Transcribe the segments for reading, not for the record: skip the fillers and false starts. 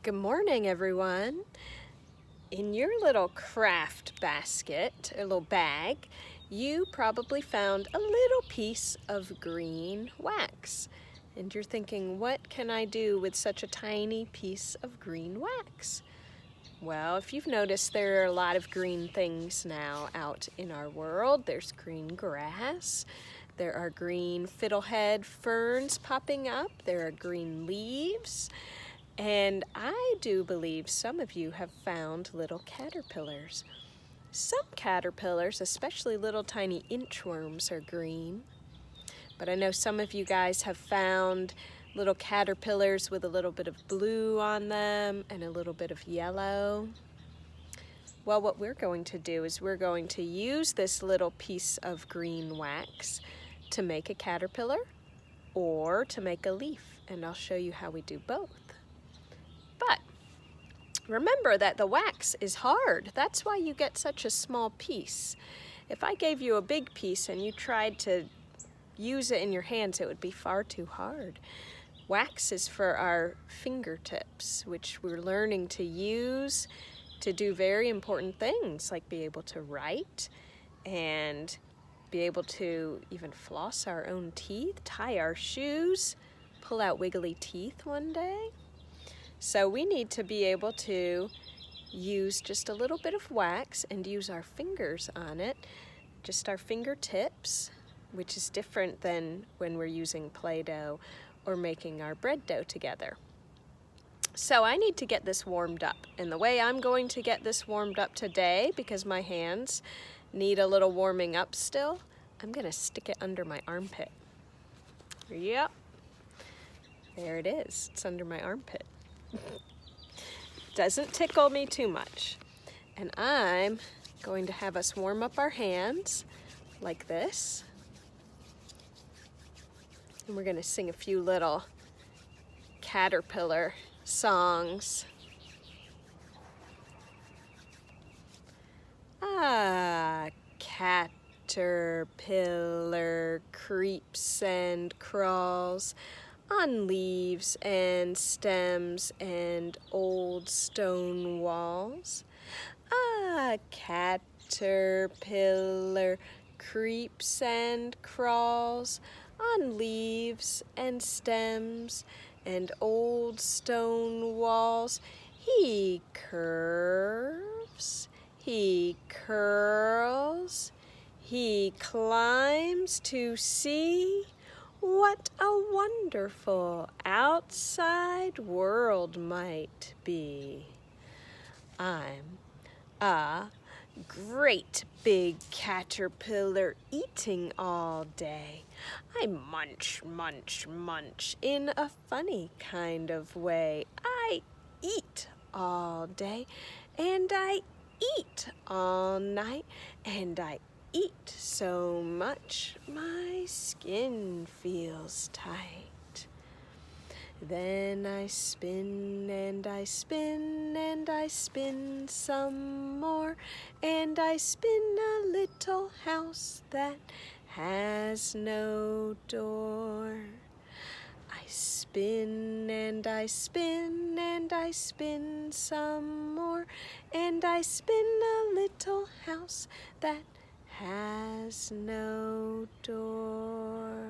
Good morning, everyone. In your little craft basket, a little bag, you probably found a little piece of green wax. And you're thinking, what can I do with such a tiny piece of green wax? Well, if you've noticed, there are a lot of green things now out in our world. There's green grass. There are green fiddlehead ferns popping up. There are green leaves. And I do believe some of you have found little caterpillars. Some caterpillars, especially little tiny inchworms, are green. But I know some of you guys have found little caterpillars with a little bit of blue on them and a little bit of yellow. Well, what we're going to do is we're going to use this little piece of green wax to make a caterpillar or to make a leaf, and I'll show you how we do both. But remember that the wax is hard. That's why you get such a small piece. If I gave you a big piece and you tried to use it in your hands, it would be far too hard. Wax is for our fingertips, which we're learning to use to do very important things, like be able to write and be able to even floss our own teeth, tie our shoes, pull out wiggly teeth one day. So we need to be able to use just a little bit of wax and use our fingers on it, just our fingertips, which is different than when we're using Play-Doh or making our bread dough together. So I need to get this warmed up, and the way I'm going to get this warmed up today, because my hands need a little warming up still, I'm gonna stick it under my armpit. Yep, there it is, it's under my armpit. Doesn't tickle me too much. And I'm going to have us warm up our hands like this. And we're going to sing a few little caterpillar songs. Caterpillar creeps and crawls on leaves and stems and old stone walls. Caterpillar creeps and crawls on leaves and stems and old stone walls. He curves, he curls, he climbs to see what a wonderful outside world might be. I'm a great big caterpillar eating all day. I munch, munch, munch in a funny kind of way. I eat all day, and I eat all night, and I eat so much my skin feels tight. Then I spin and I spin and I spin some more, and I spin a little house that has no door. I spin and I spin and I spin some more, and I spin a little house that has no door.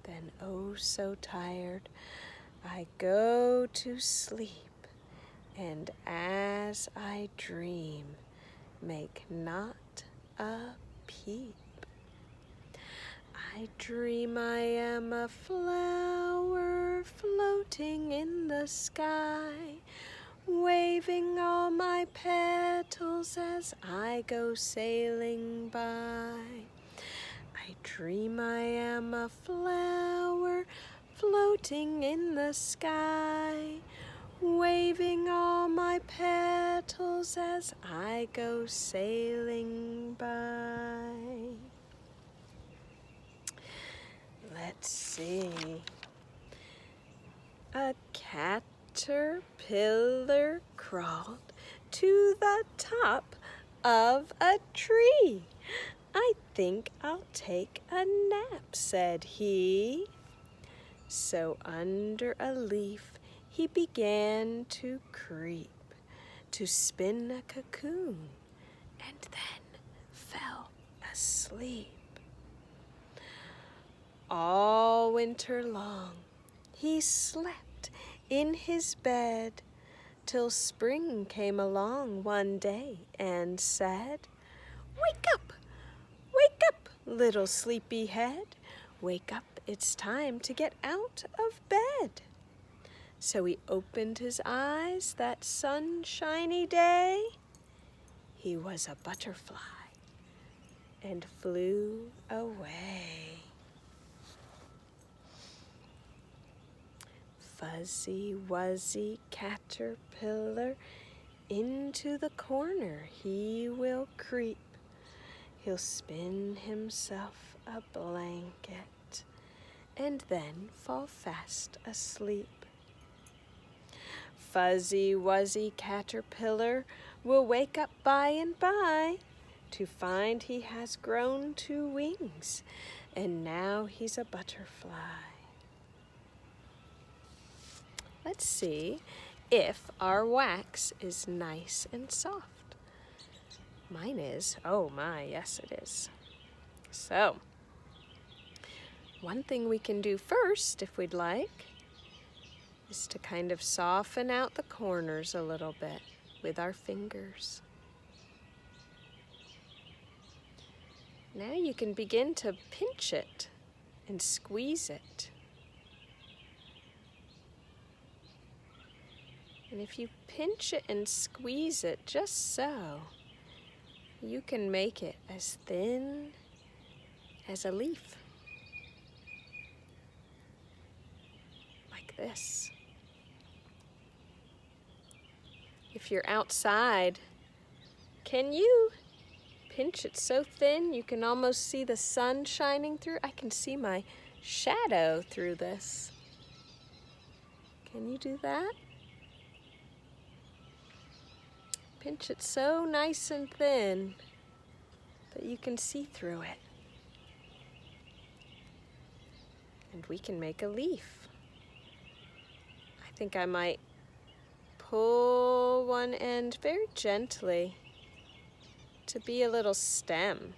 Then, oh so tired, I go to sleep, and as I dream, make not a peep. I dream I am a flower floating in the sky, waving all my petals as I go sailing by. I dream I am a flower floating in the sky, waving all my petals as I go sailing by. Let's see. A caterpillar crawled to the top of a tree. I think I'll take a nap, said he. So under a leaf he began to creep, to spin a cocoon, and then fell asleep. All winter long he slept in his bed, till spring came along one day and said, wake up, little sleepy head. Wake up, it's time to get out of bed." So he opened his eyes that sunshiny day. He was a butterfly and flew away. Fuzzy wuzzy caterpillar, into the corner he will creep. He'll spin himself a blanket and then fall fast asleep. Fuzzy wuzzy caterpillar will wake up by and by to find he has grown 2 wings, and now he's a butterfly. Let's see if our wax is nice and soft. Mine is. Oh my, yes it is. So, one thing we can do first, if we'd like, is to kind of soften out the corners a little bit with our fingers. Now you can begin to pinch it and squeeze it. And if you pinch it and squeeze it just so, you can make it as thin as a leaf. Like this. If you're outside, can you pinch it so thin you can almost see the sun shining through? I can see my shadow through this. Can you do that? Pinch it so nice and thin that you can see through it. And we can make a leaf. I think I might pull one end very gently to be a little stem.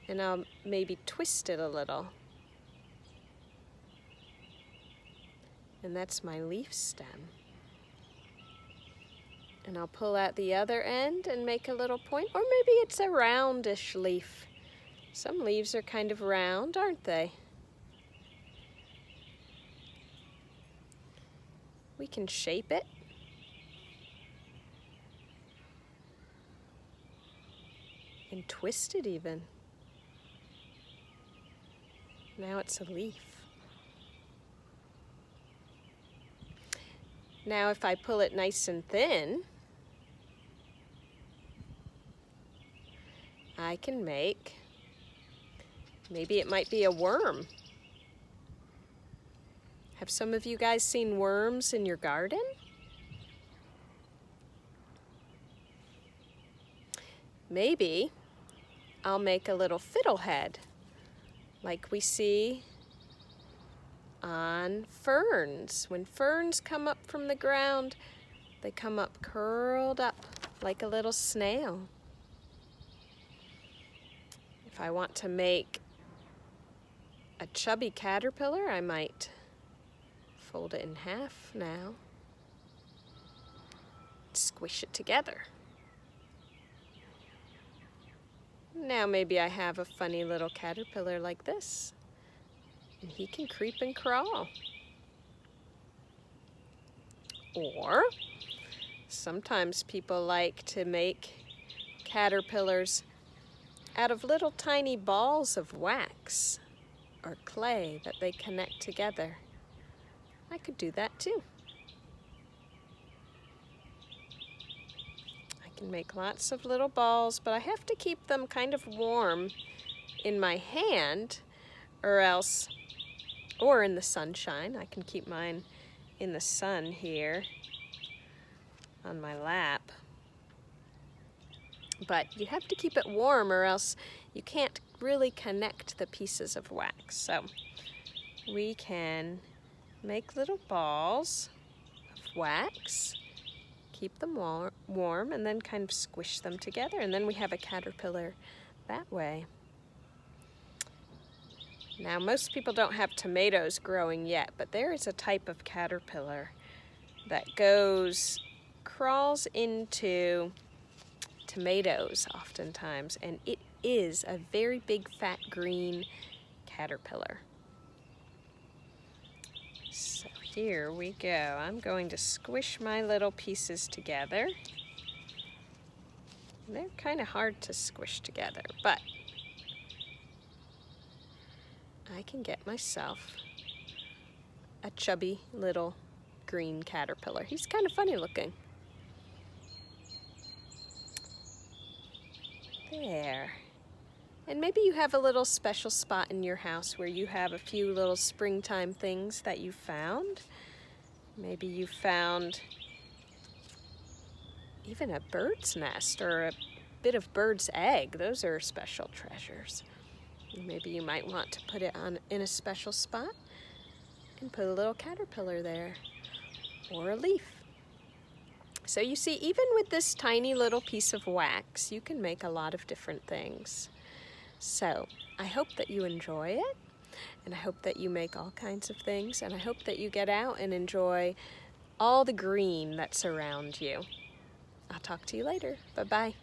And I'll maybe twist it a little. And that's my leaf stem. And I'll pull out the other end and make a little point, or maybe it's a roundish leaf. Some leaves are kind of round, aren't they? We can shape it. And twist it even. Now it's a leaf. Now if I pull it nice and thin, I can make, maybe it might be a worm. Have some of you guys seen worms in your garden? Maybe I'll make a little fiddlehead like we see on ferns. When ferns come up from the ground, they come up curled up like a little snail. If I want to make a chubby caterpillar, I might fold it in half now. Squish it together. Now maybe I have a funny little caterpillar like this. And he can creep and crawl. Or sometimes people like to make caterpillars out of little tiny balls of wax or clay that they connect together. I could do that too. I can make lots of little balls, but I have to keep them kind of warm in my hand or in the sunshine. I can keep mine in the sun here on my lap. But you have to keep it warm or else you can't really connect the pieces of wax. So we can make little balls of wax, keep them warm, and then kind of squish them together, and then we have a caterpillar that way. Now, most people don't have tomatoes growing yet, but there is a type of caterpillar that crawls into tomatoes oftentimes, and it is a very big fat green caterpillar. So here we go. I'm going to squish my little pieces together. They're kind of hard to squish together, but I can get myself a chubby little green caterpillar. He's kind of funny looking. There. And maybe you have a little special spot in your house where you have a few little springtime things that you found. Maybe you found even a bird's nest or a bit of bird's egg. Those are special treasures. Maybe you might want to put it in a special spot and put a little caterpillar there, or a leaf. So you see, even with this tiny little piece of wax, you can make a lot of different things. So I hope that you enjoy it, and I hope that you make all kinds of things, and I hope that you get out and enjoy all the green that's around you. I'll talk to you later. Bye-bye.